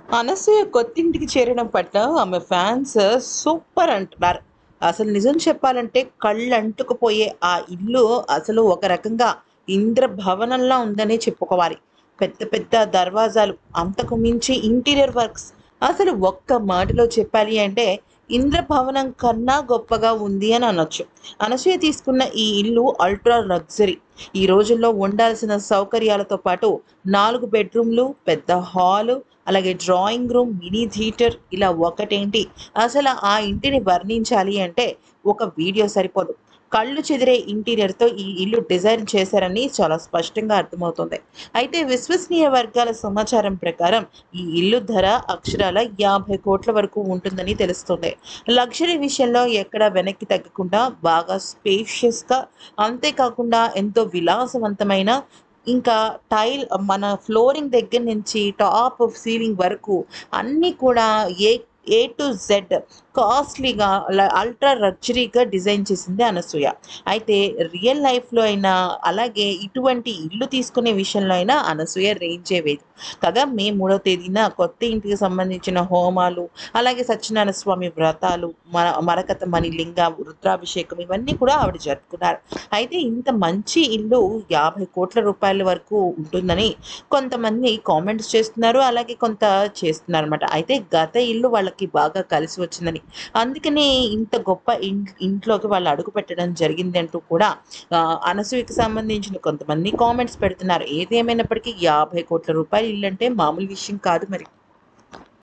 అనసూయ కొత్తింటికి చేరడం పట్ల ఆమె ఫ్యాన్స్ సూపర్ అంటున్నారు. అసలు నిజం చెప్పాలంటే కళ్ళంటుకుపోయే ఆ ఇల్లు అసలు ఒక రకంగా ఇంద్రభవనంలా ఉందనే చెప్పుకోవాలి. పెద్ద పెద్ద దర్వాజాలు, అంతకు మించి ఇంటీరియర్ వర్క్స్, అసలు ఒక్క మాటలో చెప్పాలి అంటే ఇంద్రభవనం కన్నా గొప్పగా ఉంది అని అనొచ్చు. అనసూయ తీసుకున్న ఈ ఇల్లు అల్ట్రా లగ్జరీ. ఈ రోజుల్లో ఉండాల్సిన సౌకర్యాలతో పాటు 4 బెడ్‌రూమ్‌లు, పెద్ద హాలు, అలాగే డ్రాయింగ్ రూమ్, మినీ థియేటర్ ఇలా ఒకటేంటి, అసలు ఆ ఇంటిని వర్ణించాలి అంటే ఒక వీడియో సరిపోదు. కళ్ళు చెదిరే ఇంటీరియర్‌తో ఈ ఇల్లు డిజైన్ చేశారని చాలా స్పష్టంగా అర్థమవుతుంది. అయితే విశ్వసనీయ వర్గాల సమాచారం ప్రకారం ఈ ఇల్లు ధర అక్షరాల 50,00,00,000 వరకు ఉంటుందని తెలుస్తుంది. లగ్జరీ విషయంలో ఎక్కడా వెనక్కి తగ్గకుండా బాగా స్పేషియస్‌గా, అంతేకాకుండా ఎంతో విలాసవంతమైన, ఇంకా మన ఫ్లోరింగ్ దగ్గర నుంచి టాప్ సీలింగ్ వరకు అన్నీ కూడా ఏ A to Z కాస్ట్‌లీగా ultra లగ్జరీగా design చేసింది అనసూయ. అయితే రియల్ లైఫ్‌లో అయినా, అలాగే ఇటువంటి ఇల్లు తీసుకునే విషయంలో అయినా అనసూయ రేంజే వేరు. కాగా మే 3వ తేదీన కొత్త ఇంటికి సంబంధించిన హోమాలు, అలాగే సత్యనారాయణ స్వామి వ్రతాలు, మరకత మణిలింగ రుద్రాభిషేకం ఇవన్నీ కూడా ఆవిడ జరుపుకున్నారు. అయితే ఇంత మంచి ఇల్లు 50,00,00,000 వరకు ఉంటుందని కొంతమంది కామెంట్స్ చేస్తున్నారు. అలాగే కొంత చేస్తున్నారన్నమాట. అయితే గత ఇల్లు వాళ్ళకి బాగా కలిసి వచ్చిందని, అందుకనే ఇంత గొప్ప ఇంట్లోకి వాళ్ళు అడుగుపెట్టడం జరిగింది అంటూ కూడా అనసూయకి సంబంధించిన కొంతమంది కామెంట్స్ పెడుతున్నారు. ఏదేమైనప్పటికీ 50,00,00,000 ఇల్లంటే మామూలు విషయం కాదు మరి.